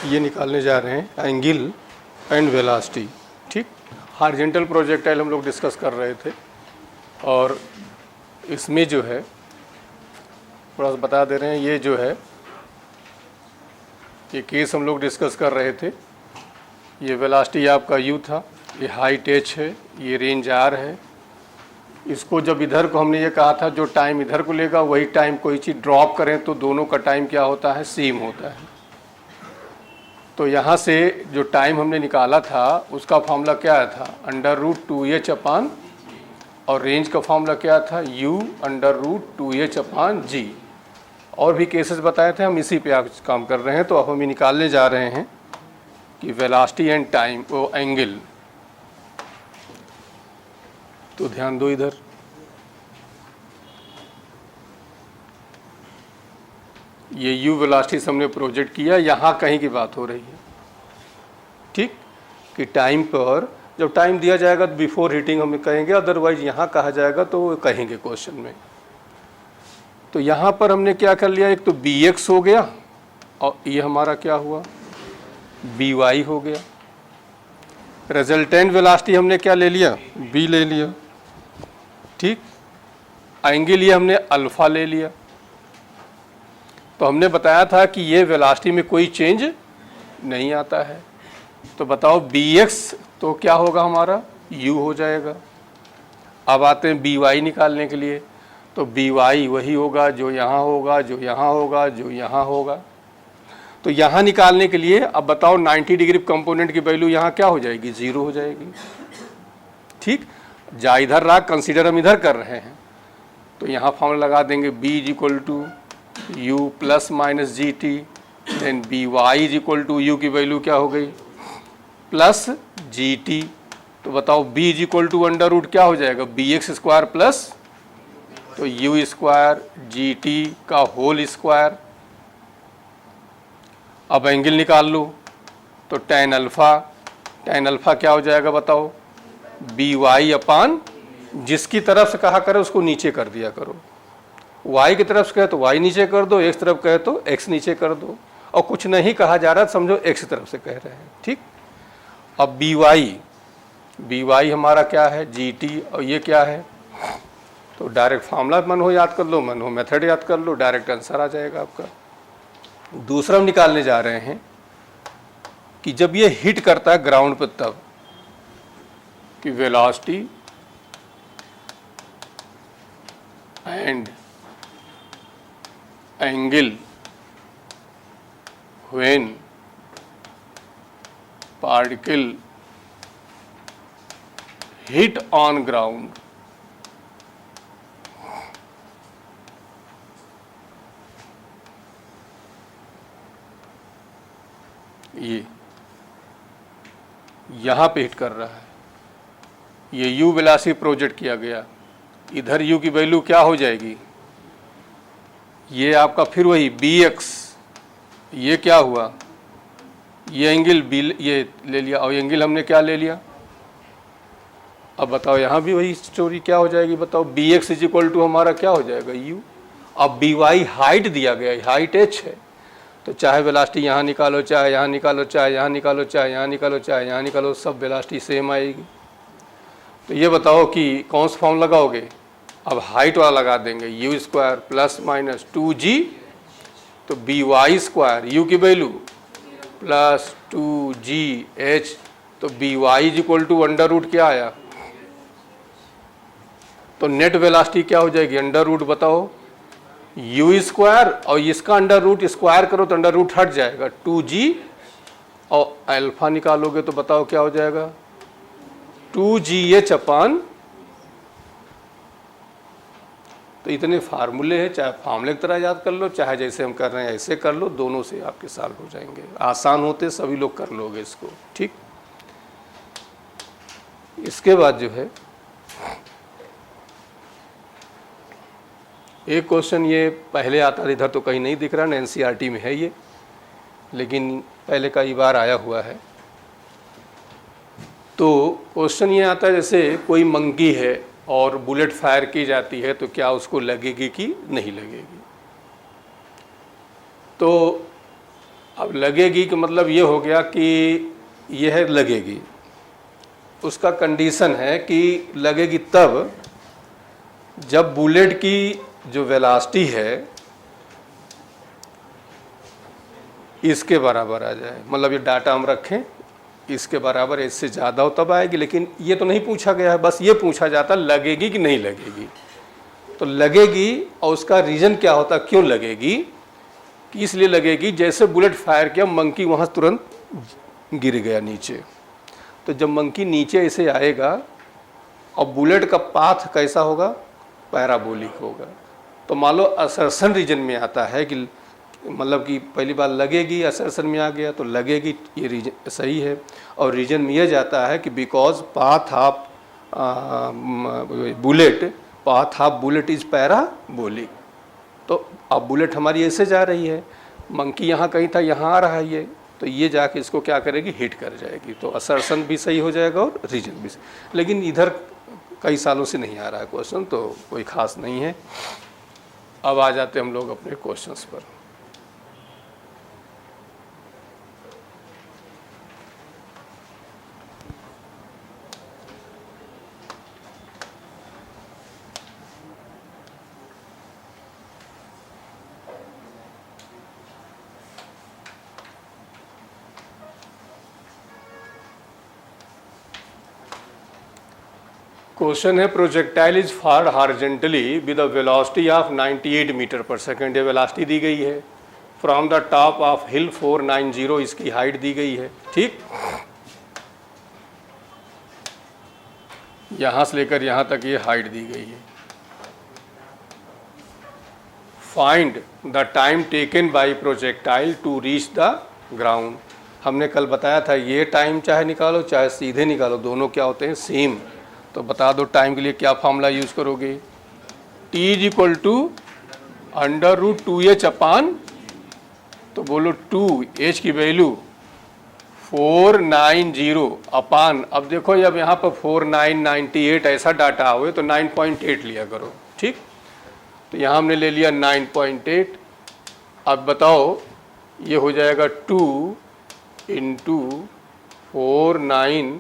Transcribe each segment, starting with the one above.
ये निकालने जा रहे हैं एंगल एंड वेलोसिटी। ठीक, हॉरिजॉन्टल प्रोजेक्टाइल हम लोग डिस्कस कर रहे थे और इसमें जो है थोड़ा सा बता दे रहे हैं, ये जो है ये केस हम लोग डिस्कस कर रहे थे। ये वेलोसिटी आपका u था, ये हाइट h है, ये रेंज r है। इसको जब इधर को हमने ये कहा था जो टाइम इधर को लेगा वही टाइम कोई चीज़ ड्रॉप करें तो दोनों का टाइम क्या होता है, सेम होता है। तो यहाँ से जो टाइम हमने निकाला था उसका फॉर्मूला क्या था, √2h अपान, और रेंज का फॉर्मूला क्या था, u √2h अपान g। और भी केसेस बताए थे, हम इसी पे आज काम कर रहे हैं। तो अब हम ये निकालने जा रहे हैं कि वेलोसिटी एंड टाइम वो एंगल। तो ध्यान दो इधर, ये u वेलोसिटी से हमने प्रोजेक्ट किया, यहाँ कहीं की बात हो रही है। ठीक, कि टाइम पर जब टाइम दिया जाएगा तो बिफोर हीटिंग हम कहेंगे, अदरवाइज यहाँ कहा जाएगा तो कहेंगे क्वेश्चन में। तो यहाँ पर हमने क्या कर लिया, एक तो bx हो गया और ये हमारा क्या हुआ, by हो गया। रिजल्टेंट वेलोसिटी हमने क्या ले लिया, b ले लिया। ठीक, एंगल ये हमने अल्फा ले लिया। तो हमने बताया था कि ये वेलोसिटी में कोई चेंज नहीं आता है। तो बताओ bx तो क्या होगा हमारा, u हो जाएगा। अब आते हैं by निकालने के लिए। तो by वही होगा जो यहाँ होगा, जो यहाँ होगा, जो यहाँ होगा। तो यहाँ निकालने के लिए अब बताओ 90 डिग्री कंपोनेंट की वैल्यू यहाँ क्या हो जाएगी, 0 हो जाएगी। ठीक, जा इधर रहा, कंसीडर हम इधर कर रहे हैं। तो यहाँ फॉर्मूला लगा देंगे b = u ± gt, देन by = u की वैल्यू क्या हो गई, प्लस gt। तो बताओ b = क्या हो जाएगा, bx² प्लस तो u² gt का होल स्क्वायर। अब एंगल निकाल लो, तो tan अल्फ़ा क्या हो जाएगा बताओ, by अपान, जिसकी तरफ से कहा करे उसको नीचे कर दिया करो। y की तरफ से कहे तो y नीचे कर दो, x तरफ कहे तो x नीचे कर दो, और कुछ नहीं कहा जा रहा समझो x तरफ से कह रहे हैं। ठीक, अब by हमारा क्या है, gt, और ये क्या है, तो डायरेक्ट फार्मूला मन हो याद कर लो, मन हो मेथड याद कर लो, डायरेक्ट आंसर आ जाएगा आपका। दूसरा हम निकालने जा रहे हैं कि जब ये हिट करता है ग्राउंड पर तब कि velocity and angle when particle hit on ground. ये यहाँ पे हिट कर रहा है, ये u वेलोसिटी प्रोजेक्ट किया गया, इधर u की वैल्यू क्या हो जाएगी, ये आपका फिर वही bx, ये क्या हुआ, ये एंगल b ये ले लिया, और एंगल हमने क्या ले लिया। अब बताओ यहाँ भी वही स्टोरी क्या हो जाएगी, बताओ bx = हमारा क्या हो जाएगा, u। अब by हाइट दिया गया, हाइट h है, तो चाहे वेलोसिटी यहाँ निकालो, चाहे यहाँ निकालो, चाहे यहाँ निकालो, चाहे यहाँ निकालो, चाहे यहाँ निकालो, सब वेलोसिटी सेम आएगी। तो ये बताओ कि कौन सा फॉर्म लगाओगे, अब हाइट वाला लगा देंगे, u² ± 2g, तो by², u की वैल्यू प्लस 2gh, तो by = क्या आया, तो नेट वेलोसिटी क्या हो जाएगी, √ बताओ u², और इसका अंडर स्क्वायर करो तो अंडर हट जाएगा, 2g, और अल्फा निकालोगे तो बताओ क्या हो जाएगा, 2gh अपान। तो इतने फार्मूले हैं, चाहे फार्मूले की तरह याद कर लो, चाहे जैसे हम कर रहे हैं ऐसे कर लो, दोनों से आपके सॉल्व हो जाएंगे। आसान होते सभी लोग कर लोगे इसको। ठीक, इसके बाद जो है एक क्वेश्चन, ये पहले आता था, इधर तो कहीं नहीं दिख रहा ना, एनसीईआरटी में है ये, लेकिन पहले कई बार आया हुआ है। तो क्वेश्चन ये आता है, जैसे कोई मंकी है और बुलेट फायर की जाती है तो क्या उसको लगेगी कि नहीं लगेगी। तो अब लगेगी कि मतलब ये हो गया कि यह लगेगी, उसका कंडीशन है कि लगेगी तब जब बुलेट की जो वेलोसिटी है इसके बराबर आ जाए, मतलब ये डाटा हम रखें इसके बराबर, इससे ज़्यादा हो तब आएगी। लेकिन ये तो नहीं पूछा गया है, बस ये पूछा जाता लगेगी कि नहीं लगेगी। तो लगेगी, और उसका रीज़न क्या होता, क्यों लगेगी, कि इसलिए लगेगी जैसे बुलेट फायर किया मंकी वहाँ तुरंत गिर गया नीचे। तो जब मंकी नीचे ऐसे आएगा और बुलेट का पाथ कैसा होगा, पैराबोलिक होगा। तो मान लो असर्शन रीजन में आता है कि मतलब कि पहली बार लगेगी, असर्शन में आ गया तो लगेगी, ये रीजन सही है। और रीजन में यह जाता है कि because path of bullet is parabolic. तो अब बुलेट हमारी ऐसे जा रही है, मंकी यहाँ कहीं था, यहाँ आ रहा है ये, तो ये जाके इसको क्या करेगी, हिट कर जाएगी। तो असर्शन भी सही हो जाएगा और रीजन भी सही। लेकिन इधर कई सालों से नहीं आ रहा है क्वेश्चन, तो कोई ख़ास नहीं है। अब आ जाते हम लोग अपने क्वेश्चंस पर। क्वेश्चन है projectile is fired horizontally with a velocity of 98 metre per second. ये वेलोसिटी दी गई है from the top of hill 490, इसकी हाइट दी गई है। ठीक, यहाँ से लेकर यहाँ तक ये हाइट दी गई है। Find the time taken by projectile to reach the ground. हमने कल बताया था ये टाइम चाहे निकालो चाहे सीधे निकालो, दोनों क्या होते हैं, सेम। तो बता दो टाइम के लिए क्या फार्मूला यूज करोगे, T is equal to √2h upon, तो बोलो 2h की वैल्यू 490 अपान, अब देखो जब यहाँ पर 4998 ऐसा डाटा हुए तो 9.8 लिया करो। ठीक, तो यहाँ हमने ले लिया 9.8। अब बताओ ये हो जाएगा 2 इंटू 49,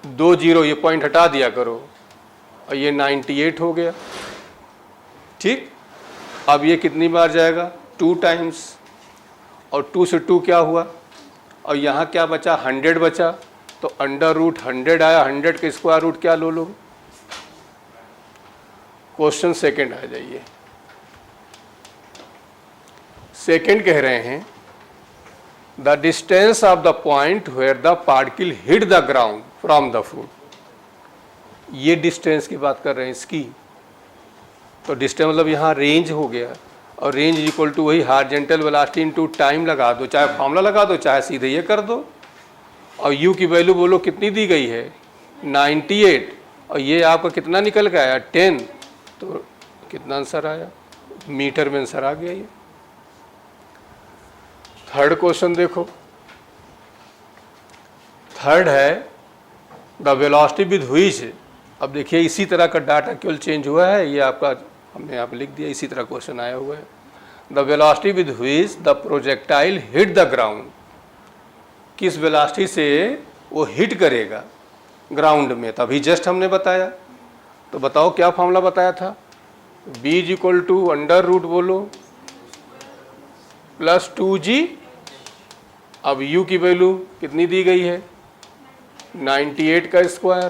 2 0, ये पॉइंट हटा दिया करो, और ये 98 हो गया। ठीक, अब ये कितनी बार जाएगा, 2 टाइम्स, और 2 से 2 क्या हुआ, और यहाँ क्या बचा, 100 बचा, तो √100 आया, 100 के स्क्वायर रूट क्या लो लोग। क्वेश्चन सेकंड आ जाइए। सेकंड कह रहे हैं the distance of the point where the particle hit the ground from the foot. ये डिस्टेंस की बात कर रहे हैं इसकी। तो डिस्टेंस मतलब यहाँ रेंज हो गया, और रेंज इक्वल टू वही हॉरिजॉन्टल वेलोसिटी इनटू टाइम लगा दो, चाहे फार्मूला लगा दो चाहे सीधे ये कर दो। और u की वैल्यू बोलो कितनी दी गई है, 98, और ये आपका कितना निकल के आया, 10। तो कितना आंसर आया, मीटर में आंसर आ गया ये। थर्ड क्वेश्चन देखो, थर्ड है द वेलोसिटी विद व्हिच, अब देखिए इसी तरह का डाटा केवल चेंज हुआ है, ये आपका हमने यहाँ पे लिख दिया, इसी तरह क्वेश्चन आया हुआ है। The velocity with which the projectile hit the ground, किस वेलोसिटी से वो हिट करेगा ग्राउंड में, तभी जस्ट हमने बताया। तो बताओ क्या फॉर्मूला बताया था, b इज इक्वल टू √ बोलो प्लस 2g। अब u की वैल्यू कितनी दी गई है, 98 का स्क्वायर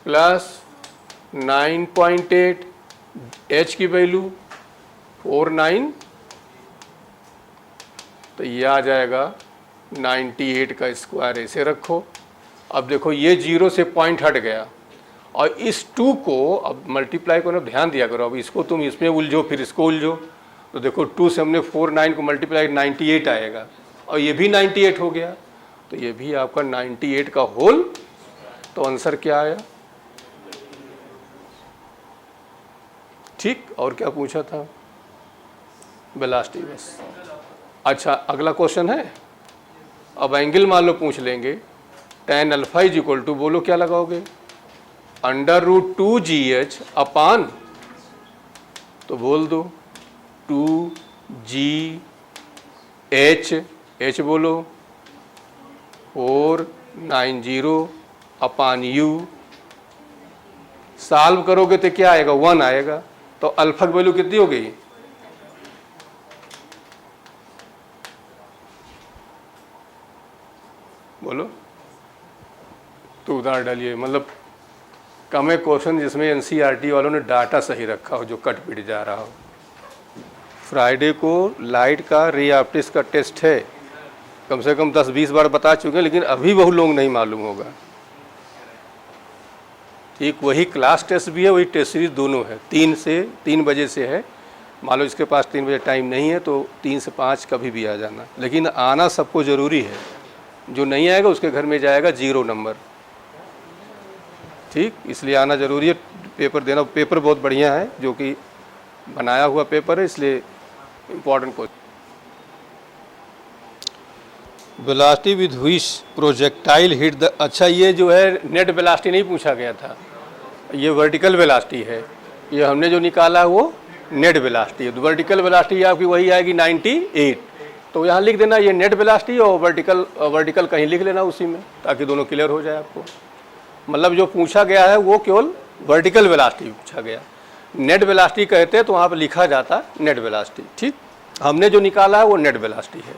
प्लस 9.8, h की वैल्यू 49, तो ये आ जाएगा 98 का स्क्वायर, ऐसे रखो। अब देखो ये 0 से पॉइंट हट गया, और इस 2 को अब मल्टीप्लाई करो, ध्यान दिया करो। अब इसको तुम इसमें उलझो फिर इसको उलझो, तो देखो 2 से हमने 49 को मल्टीप्लाई 98 आएगा, और ये भी 98 हो गया, तो ये भी आपका 98 का होल। तो आंसर क्या आया, ठीक। और क्या पूछा था, वेलोसिटी बस। अच्छा अगला क्वेश्चन है, अब एंगल मान लो पूछ लेंगे, tan alpha is equal to, बोलो क्या लगाओगे, √2gh अपान, तो बोल दो 2gh h बोलो 490/u, सॉल्व करोगे तो क्या आएगा 1 आएगा। तो अल्फा की वैल्यू कितनी हो गई? बोलो। तो उधार डालिए, मतलब कम है क्वेश्चन जिसमें एनसीईआरटी वालों ने डाटा सही रखा हो, जो कट पिट जा रहा हो। फ्राइडे को लाइट का रे ऑप्टिक्स का टेस्ट है, कम से कम 10-20 बार बता चुके हैं, लेकिन अभी बहुत लोग नहीं मालूम होगा। ठीक, वही क्लास टेस्ट भी है, वही टेस्ट सीरीज दोनों है। 3 बजे से है। मान लो इसके पास 3 बजे टाइम नहीं है तो 3 से 5 कभी भी आ जाना, लेकिन आना सबको ज़रूरी है। जो नहीं आएगा उसके घर में जाएगा 0 नंबर। ठीक, इसलिए आना ज़रूरी है, पेपर देना। पेपर बहुत बढ़िया है, जो कि बनाया हुआ पेपर है, इसलिए important question. Velocity with which projectile hit the, अच्छा ये जो है नेट वेलोसिटी नहीं पूछा गया था, ये वर्टिकल वेलोसिटी है। ये हमने जो निकाला वो नेट वेलोसिटी है। तो वर्टिकल वेलोसिटी आपकी वही आएगी 98। तो यहाँ लिख देना ये नेट वेलोसिटी, और वर्टिकल कहीं लिख लेना उसी में, ताकि दोनों क्लियर हो जाए आपको। मतलब जो पूछा गया है वो केवल वर्टिकल वेलोसिटी पूछा गया। नेट वेलोसिटी कहते तो वहाँ पर लिखा जाता नेट वेलोसिटी। ठीक, हमने जो निकाला है वो नेट वेलोसिटी है।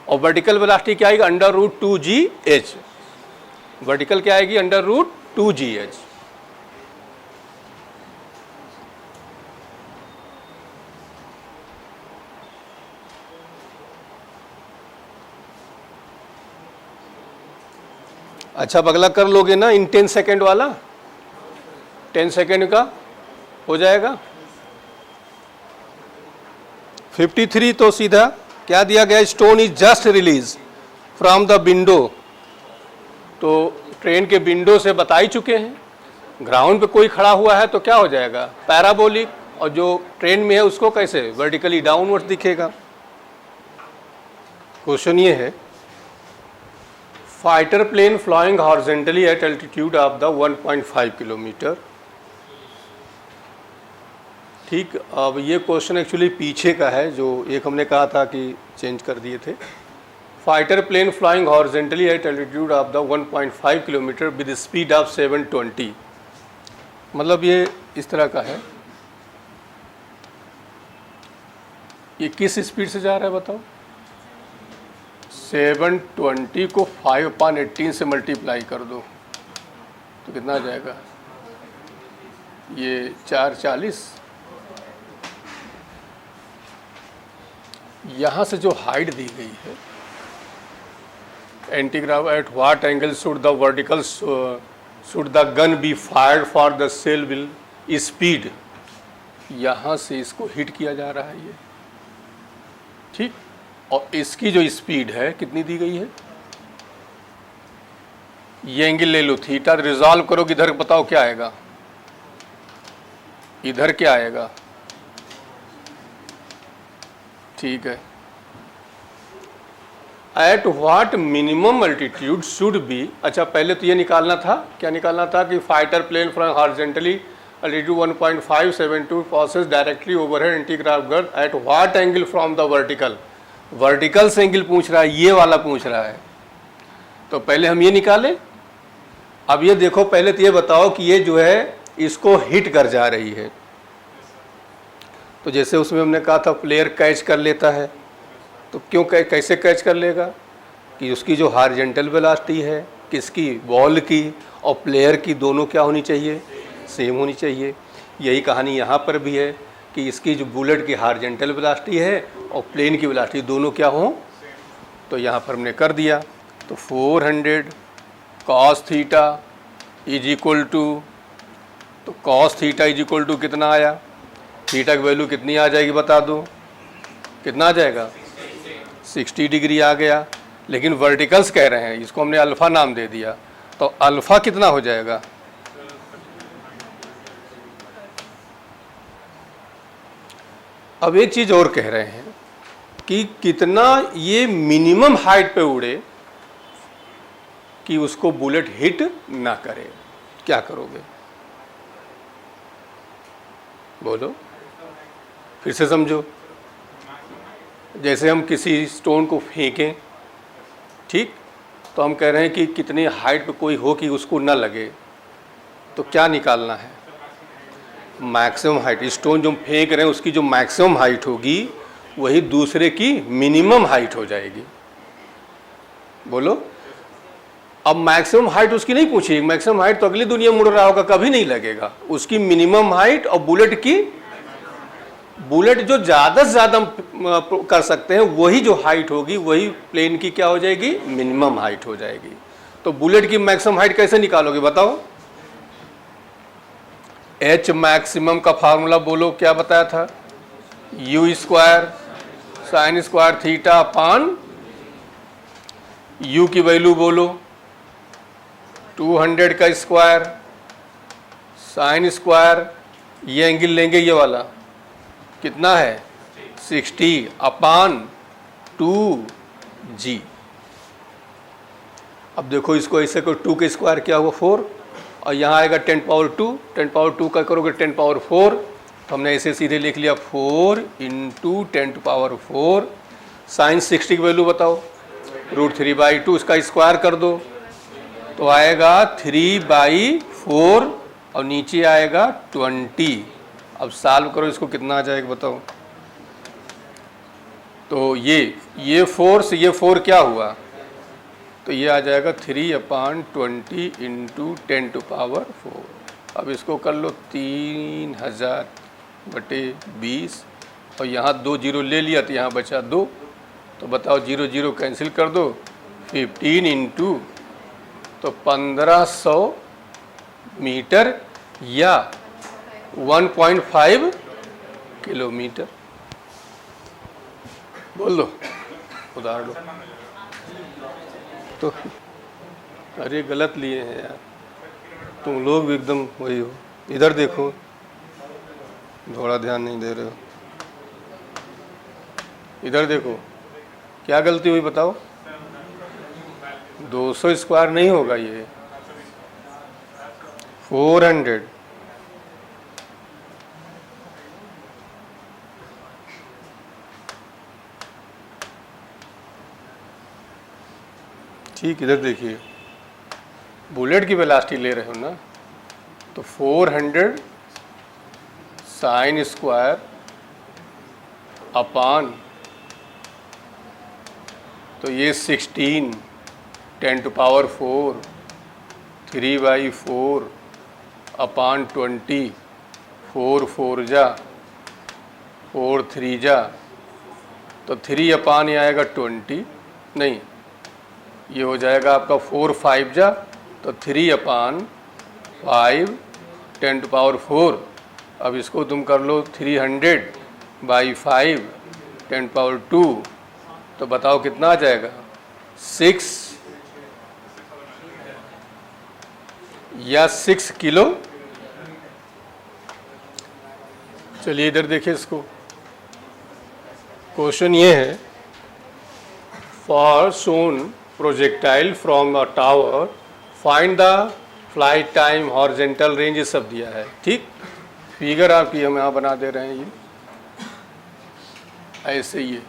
और वर्टिकल वेलोसिटी क्या आएगी? √2gh। वर्टिकल क्या आएगी? √2gh। अच्छा, अब अगला कर लोगे ना इन 10 सेकेंड वाला? 10 सेकेंड का हो जाएगा। 53 तो सीधा क्या दिया गया? Stone is just release from the window. तो ट्रेन के विंडो से बता ही चुके हैं। ग्राउंड पे कोई खड़ा हुआ है तो क्या हो जाएगा? पैराबोलिक। और जो ट्रेन में है उसको कैसे? वर्टिकली डाउनवर्ड दिखेगा। क्वेश्चन ये है, fighter plane flying horizontally at altitude of the 1.5 kilometre. ठीक, अब ये क्वेश्चन एक्चुअली पीछे का है, जो एक हमने कहा था कि चेंज कर दिए थे। Fighter plane flying horizontally at altitude of the 1.5 kilometre with speed of 720। मतलब ये इस तरह का है। ये किस स्पीड से जा रहा है बताओ? 720 को 5/18 से मल्टीप्लाई कर दो तो कितना आ जाएगा? ये 440। यहाँ से जो हाइट दी गई है, antiaircraft at what angle should the vertical should the gun be fired for the shell will speed, यहाँ से इसको हिट किया जा रहा है ये। ठीक, और इसकी जो स्पीड है कितनी दी गई है? ये एंगल ले लो थीटा, रिजॉल्व करो कि इधर बताओ क्या आएगा? इधर क्या आएगा? ठीक है, at what minimum altitude should be. अच्छा, पहले तो ये निकालना था, क्या निकालना था कि fighter plane from horizontally altitude 1.572 passes directly overhead antiaircraft gun at what angle from the vertical. Vertical से एंगल पूछ रहा है, ये वाला पूछ रहा है। तो पहले हम ये निकाले। अब ये देखो, पहले तो ये बताओ कि ये जो है इसको हिट कर जा रही है। तो जैसे उसमें हमने कहा था प्लेयर कैच कर लेता है, तो क्यों कैसे कैच कर लेगा? कि उसकी जो हॉरिजॉन्टल वेलोसिटी है किसकी? बॉल की और प्लेयर की, दोनों क्या होनी चाहिए? सेम होनी चाहिए। यही कहानी यहाँ पर भी है कि इसकी जो बुलेट की हॉरिजॉन्टल वेलोसिटी है और प्लेन की वेलोसिटी दोनों क्या हो। तो यहाँ पर हमने कर दिया। तो 400 cos theta is equal to, तो cos theta is equal to कितना आया? थीटा की वैल्यू कितनी आ जाएगी बता दो? कितना आ जाएगा? 60 डिग्री आ गया। लेकिन वर्टिकल्स कह रहे हैं, इसको हमने अल्फ़ा नाम दे दिया। तो अल्फ़ा कितना हो जाएगा? अब एक चीज़ और कह रहे हैं कि कितना ये मिनिमम हाइट पे उड़े कि उसको बुलेट हिट ना करे। क्या करोगे? बोलो, फिर से समझो। जैसे हम किसी स्टोन को फेंकें ठीक। तो हम कह रहे हैं कि कितनी हाइट पे कोई हो कि उसको ना लगे, तो क्या निकालना है? Maximum height. स्टोन जो हम फेंक रहे हैं उसकी जो मैक्सिमम हाइट होगी वही दूसरे की मिनिमम हाइट हो जाएगी। बोलो। अब मैक्सिमम हाइट उसकी नहीं पूछी, मैक्सिमम हाइट तो अगली दुनिया में उड़ रहा होगा, कभी नहीं लगेगा। उसकी मिनिमम हाइट और बुलेट की, बुलेट जो ज़्यादा से ज़्यादा कर सकते हैं वही जो हाइट होगी वही प्लेन की क्या हो जाएगी? मिनिमम हाइट हो जाएगी। तो बुलेट की मैक्सिमम हाइट कैसे निकालोगे बताओ? एच मैक्सिमम का फार्मूला बोलो, क्या बताया था? You square sine square theta upon you की वैल्यू बोलो 200 का स्क्वायर साइन स्क्वायर, ये एंगल लेंगे ये वाला कितना है? 60 अपान 2g। अब देखो इसको ऐसे करो, 2 का स्क्वायर क्या हुआ 4, और यहाँ आएगा 10 पावर 2, 10 पावर 2 का करोगे 10 पावर 4, तो हमने ऐसे सीधे लिख लिया 4 इंटू 10 पावर 4। साइन 60 की वैल्यू बताओ, √3/2, इसका स्क्वायर कर दो तो आएगा 3/4 और नीचे आएगा 20। अब सॉल्व करो इसको, कितना आ जाएगा बताओ? तो ये 4 से ये 4 क्या हुआ? तो ये आ जाएगा 3/20 इंटू 10 पावर 4। अब इसको कर लो 3000/20 और यहाँ 2 जीरो ले लिया तो यहाँ बचा 2, तो बताओ 0 0 कैंसिल कर दो। 15 इंटू तो 1500 मीटर या 1.5 किलोमीटर। बोल दो, उधार लो। तो अरे गलत लिए हैं यार, तुम लोग भी एकदम वही हो। इधर देखो, थोड़ा ध्यान नहीं दे रहे हो। इधर देखो, क्या गलती हुई बताओ? 200 स्क्वायर नहीं होगा, ये 400। ठीक, इधर देखिए, बुलेट की वेलोसिटी ले रहे हो ना, तो 400 साइन स्क्वायर अपान, तो ये 16 10 पावर 4 3/4 अपान 20, 4 4 जा 4 3 जा, तो 3 अपान ये आएगा 20, नहीं ये हो जाएगा आपका 4 5 जा, तो 3/5 10 पावर 4। अब इसको तुम कर लो 300/5 10 पावर 2, तो बताओ कितना आ जाएगा? 6 या 6 किलो। चलिए इधर देखिए इसको, क्वेश्चन ये है, for shown projectile from a tower find the flight time horizontal range, ये सब दिया है। ठीक, फिगर आपकी हम यहाँ बना दे रहे हैं, ये ऐसे ये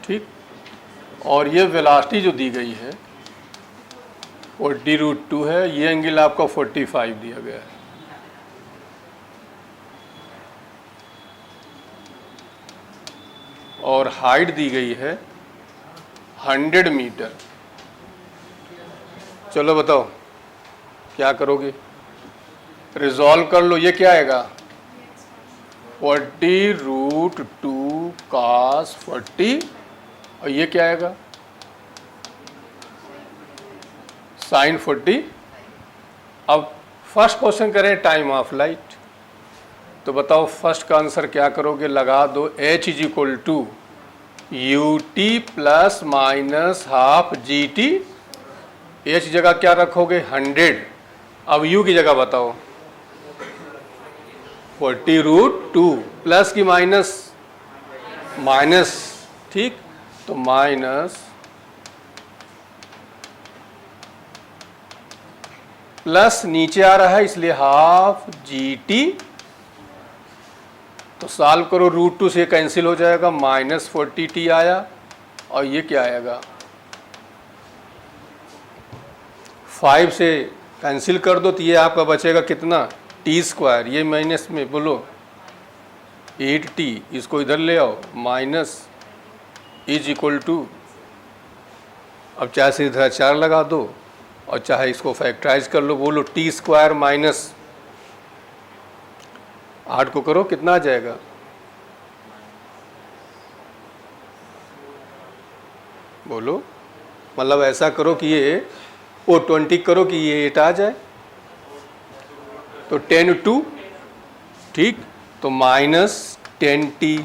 ठीक। और ये वेलोसिटी जो दी गई है 40√2 है, ये एंगल आपका 45 दिया गया है। और हाइट दी गई है 100 मीटर। चलो बताओ क्या करोगे? रिजॉल्व कर लो, ये क्या आएगा? 40√2 cos 40, और ये क्या आएगा? साइन 40। अब फर्स्ट क्वेश्चन करें टाइम ऑफ लाइट, तो बताओ फर्स्ट का आंसर क्या करोगे? लगा दो H is equal to UT plus minus half GT। H जगह क्या रखोगे? 100। अब U की जगह बताओ, 40√2 प्लस की माइनस? माइनस, ठीक, तो माइनस प्लस नीचे आ रहा है इसलिए हाफ GT, तो सॉल्व करो, √2 से कैंसिल हो जाएगा, -40T आया और ये क्या आएगा, 5 से कैंसिल कर दो तो ये आपका बचेगा कितना, टी स्क्वायर, ये माइनस में बोलो 8t, इसको इधर ले आओ माइनस इज इक्वल टू, अब चाहे से इधर 4 लगा दो और चाहे इसको फैक्टराइज कर लो, बोलो टी स्क्वायर माइनस 8 को करो कितना आ जाएगा, बोलो, मतलब ऐसा करो कि ये 20 करो कि ये 8 आ जाए, तो 10 ठीक, तो minus 10t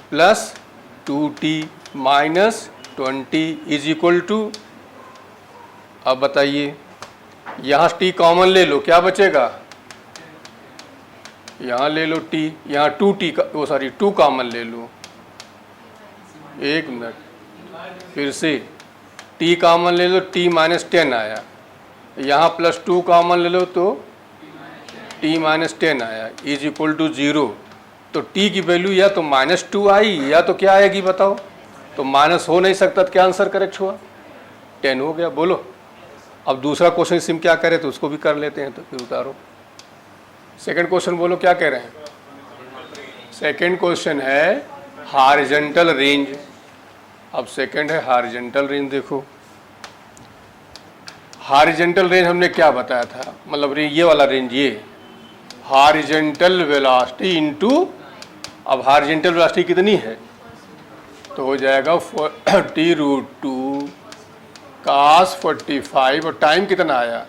plus 2t minus 20 is equal to, अब बताइए यहाँ t कॉमन ले लो, क्या बचेगा, यहाँ ले लो t, यहाँ 2t का वो सॉरी 2 कॉमन ले लो, एक मिनट, फिर से t कॉमन ले लो, t माइनस 10 आया, यहाँ प्लस 2 कॉमन ले लो तो t माइनस 10 आया, इज इक्वल टू 0, तो t की वैल्यू या तो -2 आई या तो क्या आएगी बताओ, तो माइनस हो नहीं सकता, तो क्या आंसर करेक्ट हुआ, 10 हो गया। बोलो अब दूसरा क्वेश्चन सिम क्या करे तो उसको भी कर लेते हैं, तो फिर उतारो सेकंड क्वेश्चन, बोलो क्या कह रहे हैं। सेकंड क्वेश्चन है हॉरिजॉन्टल रेंज, अब सेकंड है हॉरिजॉन्टल रेंज। देखो हॉरिजॉन्टल रेंज हमने क्या बताया था, मतलब ये वाला रेंज, ये हॉरिजॉन्टल वेलोसिटी इनटू, अब हॉरिजॉन्टल वेलोसिटी कितनी है, तो हो जाएगा 40√2 cos 45, और टाइम कितना आया,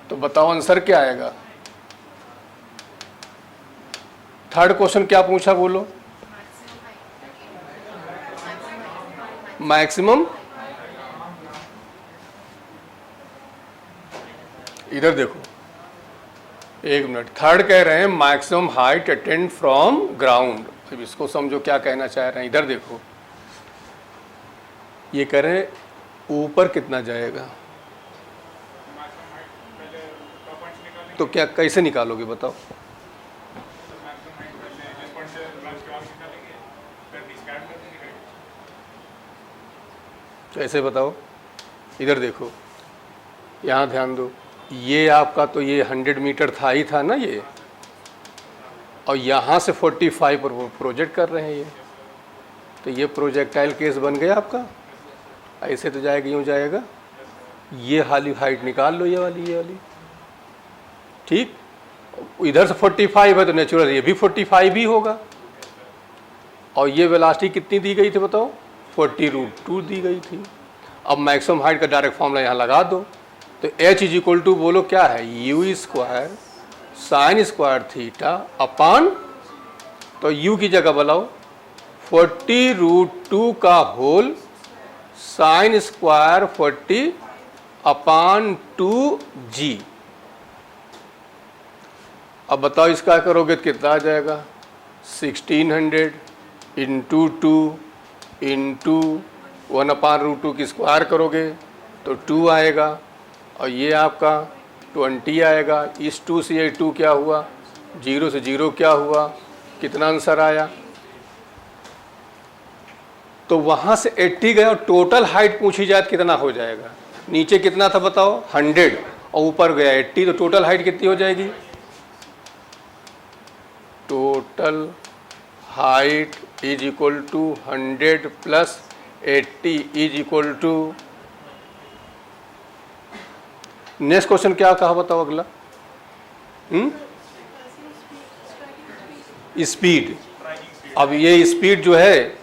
तो बताओ आंसर क्या आएगा। थर्ड क्वेश्चन क्या पूछा बोलो, मैक्सिमम, इधर देखो एक मिनट, थर्ड कह रहे हैं maximum height attend from ground, अब इसको समझो क्या कहना चाह रहे हैं। इधर देखो ये कह रहे हैं ऊपर कितना जाएगा, तो क्या कैसे निकालोगे बताओ, कैसे बताओ। इधर देखो यहाँ ध्यान दो, ये आपका तो ये 100 मीटर था ही था ना ये, और यहाँ से 45 पर वो प्रोजेक्ट कर रहे हैं ये, तो ये प्रोजेक्टाइल केस बन गया आपका, ऐसे तो जाएगा, यूँ जाएगा, ये हाली हाइट निकाल लो, ये वाली ठीक, इधर से 45 है तो नेचुरल ये भी 45 ही होगा, और ये वेलोसिटी कितनी दी गई थी बताओ, 40√2 दी गई थी। अब मैक्सिमम हाइट का डायरेक्ट फॉर्मूला यहाँ लगा दो, तो h इज इक्वल टू बोलो क्या है, u square sine square theta upon, तो u की जगह बनाओ 40√2 का होल साइन स्क्वायर 40 अपान 2g। अब बताओ इसका करोगे तो कितना आ जाएगा, 1600 इंटू 2 इंटू 1/√2 की स्क्वायर करोगे तो 2 आएगा, और ये आपका 20 आएगा, इस 2 से ये 2 क्या हुआ, 0 से 0 क्या हुआ, कितना आंसर आया, तो वहाँ से 80 गया, और टोटल हाइट पूछी जाए तो कितना हो जाएगा, नीचे कितना था बताओ 100 और ऊपर गया 80, तो टोटल हाइट कितनी हो जाएगी, total height is equal to 100 plus 80 is equal to, next question क्या कहा बताओ अगला, स्पीड। अब ये स्पीड जो है,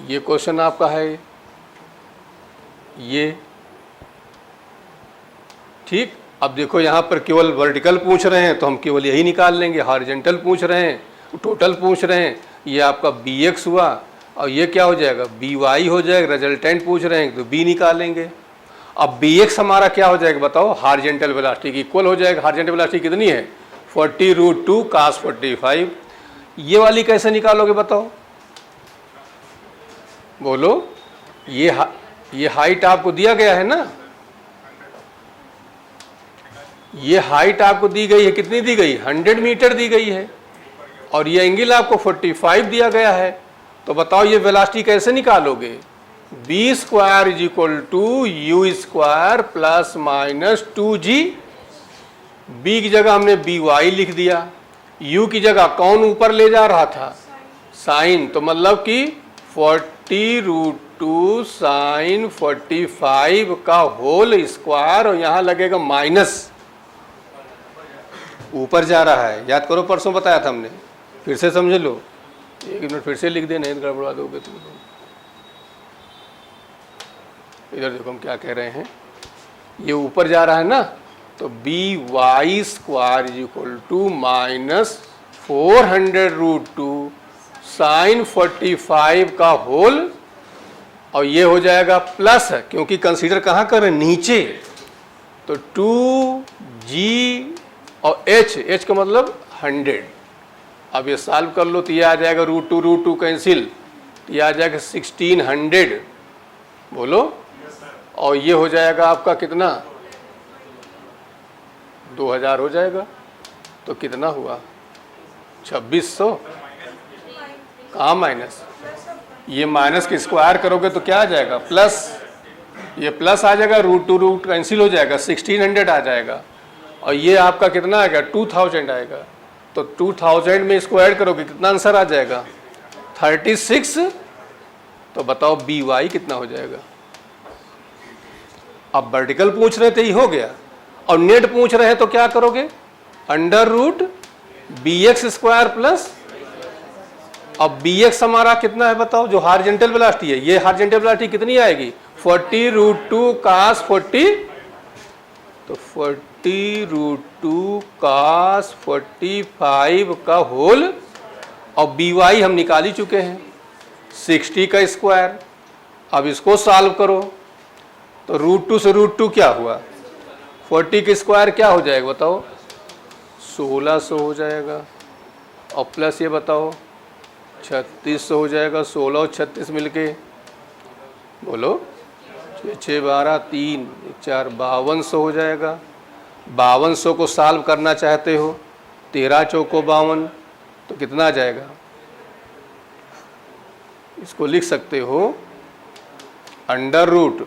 ये क्वेश्चन आपका है ये ठीक। अब देखो यहाँ पर केवल वर्टिकल पूछ रहे हैं तो हम केवल यही निकाल लेंगे, हॉरिजॉन्टल पूछ रहे हैं, टोटल पूछ रहे हैं, ये आपका bx हुआ, और ये क्या हो जाएगा by हो जाएगा, रिजल्टेंट पूछ रहे हैं तो b निकालेंगे। अब bx हमारा क्या हो जाएगा बताओ, हॉरिजॉन्टल वेलोसिटी की इक्वल हो जाएगा। हॉरिजॉन्टल वेलोसिटी कितनी है 40√2 cos 45, ये वाली कैसे निकालोगे बताओ, बोलो। ये हाइट आपको दिया गया है ना, ये हाइट आपको दी गई है, कितनी दी गई 100 मीटर दी गई है, और ये एंगल आपको 45 दिया गया है, तो बताओ ये वेलोसिटी कैसे निकालोगे? B square is equal to U square plus minus 2g। B की जगह हमने बी वाई लिख दिया, यू की जगह कौन ऊपर ले जा रहा था? साइन। तो मतलब कि 40√2 साइन 45 का होल स्क्वायर, और यहां लगेगा माइनस, ऊपर जा रहा है। याद करो परसों बताया था हमने, फिर से समझ लो, एक मिनट फिर से लिख दे, नहीं गड़बड़ा दोगे तुम। इधर देखो हम क्या कह रहे हैं, ये ऊपर जा रहा है ना, तो B Y square is equal to minus 400√2 sine 45 का होल, और ये हो जाएगा प्लस, क्योंकि कंसीडर कहाँ कर रहे हैं? नीचे। तो 2g और h का मतलब 100। अब ये सॉल्व कर लो तो ये आ जाएगा √2 कैंसिल, तो ये आ जाएगा 1600। बोलो। और ये हो जाएगा आपका कितना? 2000 हो जाएगा। तो कितना हुआ? 2600। कहाँ माइनस? ये माइनस के स्क्वायर करोगे तो क्या आ जाएगा? प्लस। ये प्लस आ जाएगा, √2 कैंसिल हो जाएगा, 1600 आ जाएगा। और ये आपका कितना आएगा? 2000 आएगा। तो 2000 में इसको ऐड करोगे कितना आंसर आ जाएगा? 36। तो बताओ बी वाई कितना हो जाएगा? अब वर्टिकल पूछ रहे थे, ही हो गया। और नेट पूछ रहे हैं तो क्या करोगे? √bx² प्लस, अब bx हमारा कितना है बताओ? जो हॉरिजॉन्टल वेलोसिटी है, ये हॉरिजॉन्टल वेलोसिटी कितनी आएगी? 40√2 cos 40। तो 40√2 cos 45 का होल, और by हम निकाल ही चुके हैं, 60 का स्क्वायर। अब इसको सॉल्व करो तो √2 से √2 क्या हुआ? 40 का स्क्वायर क्या हो जाएगा बताओ? 1600 हो जाएगा। और प्लस ये बताओ 3600 हो जाएगा। 16 और 36 मिलके बोलो 6 6 12 3 4 5200 हो जाएगा। 5200 को सॉल्व करना चाहते हो, 13 चौको 52, तो कितना आ जाएगा? इसको लिख सकते हो √400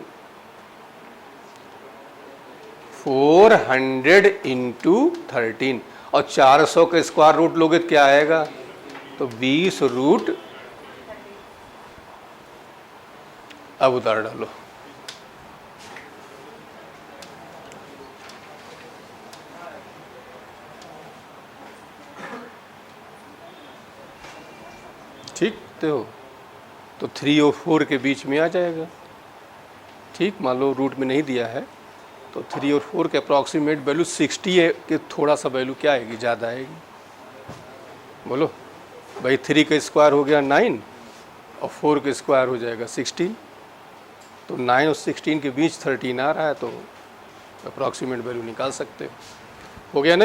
× 13, और 400 का स्क्वायर रूट लोगे तो क्या आएगा? तो 20 अब उतार डालो। ठीक तो 3 और 4 के बीच में आ जाएगा। ठीक, मान लो रूट में नहीं दिया है, तो 3 और 4 के अप्रॉक्सीमेट वैल्यू 60 है कि थोड़ा सा वैल्यू क्या आएगी? ज़्यादा आएगी। बोलो भाई, 3 का स्क्वायर हो गया 9 और 4 का स्क्वायर हो जाएगा 16, तो 9 और 16 के बीच 13 आ रहा है, तो अप्रॉक्सीमेट वैल्यू निकाल सकते हो गया ना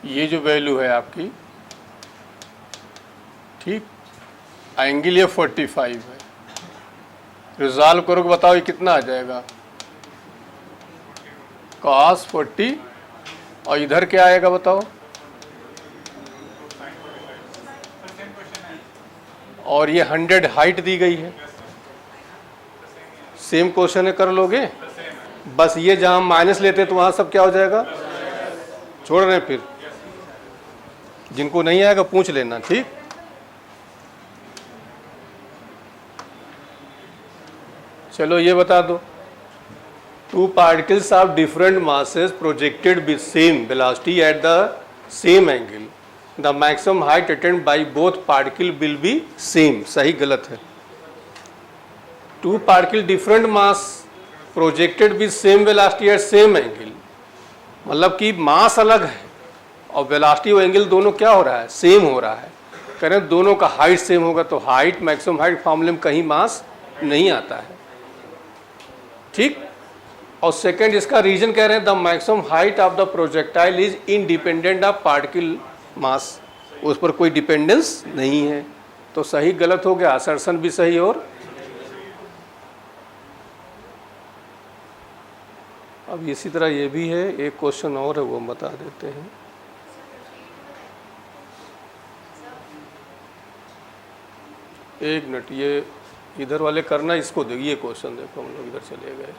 ये जो वैल्यू है आपकी, ठीक, एंगल ये 45 है। रिजॉल्व करोगे बताओ ये कितना आ जाएगा? cos 40, और इधर क्या आएगा बताओ? और ये 100 हाइट दी गई है। सेम क्वेश्चन है, कर लोगे? बस ये जहां माइनस लेते तो वहां सब क्या हो जाएगा? छोड़ रहे हैं। फिर जिनको नहीं आएगा पूछ लेना। ठीक, चलो ये बता दो, 2 particles of different masses projected with same velocity at the same angle, the maximum height attained by both particle will be same। सही गलत है? 2 particles different mass projected with same velocity at same angle, मतलब कि मास अलग है और velocity और angle दोनों क्या हो रहा है? सेम हो रहा है। कह रहे हैं दोनों का हाइट सेम होगा, तो हाइट मैक्सिमम हाइट फॉर्मूले में कहीं मास नहीं आता है। ठीक, और सेकंड इसका रीजन कह रहे हैं the maximum height of the projectile is independent of particle mass, उस पर कोई डिपेंडेंस नहीं है। तो सही गलत हो गया, असर्शन भी सही। और अब इसी तरह ये भी है, एक क्वेश्चन और है वो हम बता देते हैं। एक मिनट, ये इधर वाले करना, इसको देखिए, ये क्वेश्चन देखो, हम लोग इधर चले गए,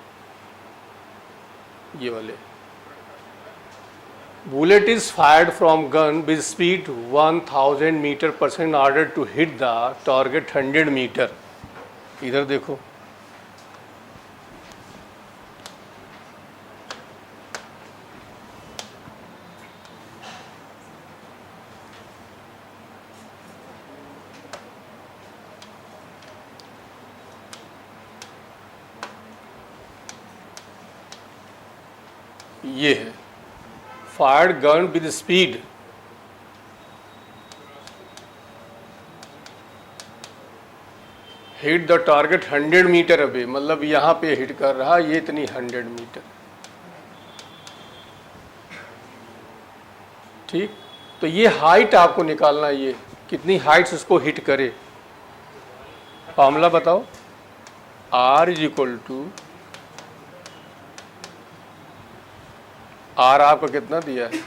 ये वाले। Bullet is fired from gun with speed 1000 metre per second order to hit the target 100 metre. इधर देखो, ये है fired gun with speed hit the target 100 metre अबे, मतलब यहाँ पे हिट कर रहा, ये इतनी 100 मीटर। ठीक, तो ये हाइट आपको निकालना, ये कितनी हाइट से उसको हिट करे। फॉर्मूला बताओ, R is equal to, R आपका कितना दिया है,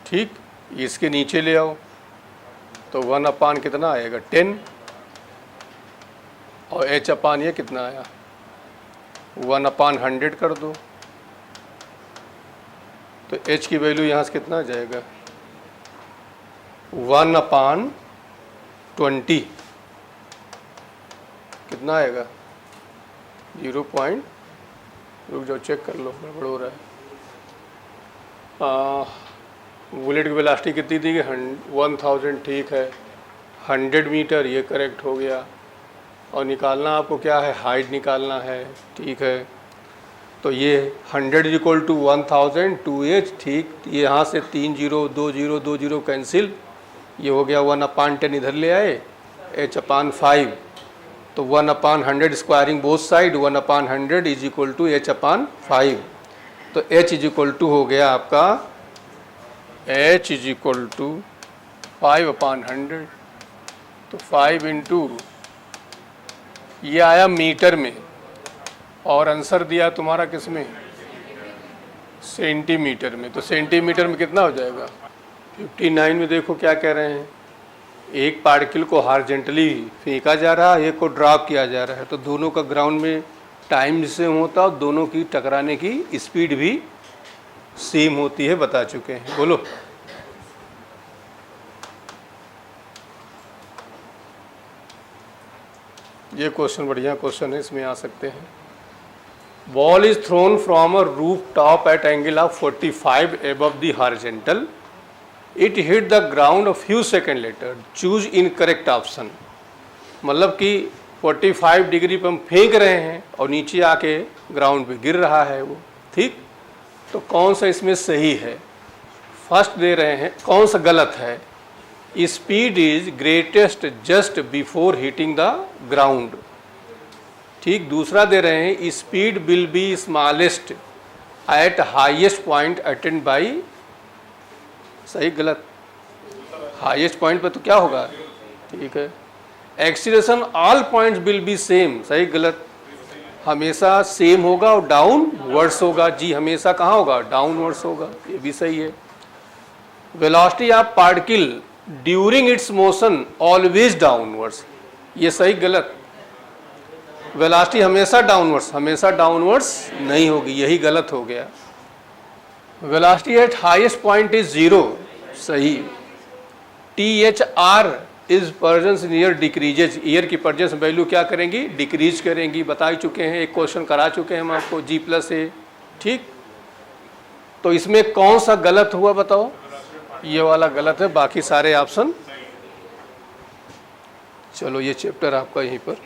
ठीक, इसके नीचे ले आओ तो 1 अपान कितना आएगा 10, और h अपान ये कितना आया 1 अपान 100 कर दो, तो h की वैल्यू यहाँ से कितना आ जाएगा 1 अपान 20, कितना आएगा 0 पॉइंट, रुक जाओ चेक कर लो, गड़बड़ हो रहा है। बुलेट की वेलोसिटी कितनी थी कि 1000, ठीक है, 100 मीटर, ये करेक्ट हो गया। और निकालना आपको क्या है, हाइट निकालना है, ठीक है। तो ये 100 इज इक्वल टू 1000 2h, ठीक, ये यहाँ से 3 0 2 0 2 0 कैंसिल, ये हो गया 1 अपान 10, इधर ले आए h अपान 5, तो 1 upon 100 squaring both side, 1 upon 100 is equal to h upon 5, तो h इज इक्वल टू हो गया आपका h इज इक्वल टू 5 अपान 100, तो 5 इंटू ये आया मीटर में, और आंसर दिया तुम्हारा किस में, सेंटीमीटर में। तो सेंटीमीटर में कितना हो जाएगा 59 में। देखो क्या कह रहे हैं, एक पार्टिकल को हॉरिजॉन्टली फेंका जा रहा है, एक को ड्रॉप किया जा रहा है, तो दोनों का ग्राउंड में टाइम सेम होता है, दोनों की टकराने की स्पीड भी सेम होती है, बता चुके हैं। बोलो, ये क्वेश्चन बढ़िया क्वेश्चन है, इसमें आ सकते हैं। Ball is thrown from a roof top at angle of 45 above the horizontal, it hit the ground a few second later, choose incorrect option. मतलब कि 45 डिग्री पर हम फेंक रहे हैं और नीचे आके ग्राउंड पे गिर रहा है वो, ठीक, तो कौन सा इसमें सही है। फर्स्ट दे रहे हैं, कौन सा गलत है, speed is greatest just before hitting the ground, ठीक। दूसरा दे रहे हैं, speed will be smallest at highest point attained by, सही गलत, हाईएस्ट पॉइंट पर तो क्या होगा, ठीक है। Acceleration all points will be same, सही गलत, हमेशा सेम होगा और डाउन वर्ड्स होगा, जी हमेशा कहाँ होगा, डाउन वर्ड्स होगा, ये भी सही है। Velocity of particle during its motion always downwards, ये सही गलत, वेलोसिटी हमेशा डाउनवर्ड्स नहीं होगी, यही गलत हो गया। Velocity at highest point is 0, सही। THR is presence near decreases, year की प्रेजेंस वैल्यू क्या करेंगी, डिक्रीज करेंगी, बता ही चुके हैं, एक क्वेश्चन करा चुके हैं हम आपको, G+A, ठीक। तो इसमें कौन सा गलत हुआ बताओ, ये वाला गलत है, बाकी सारे ऑप्शन। चलो ये चैप्टर आपका यहीं पर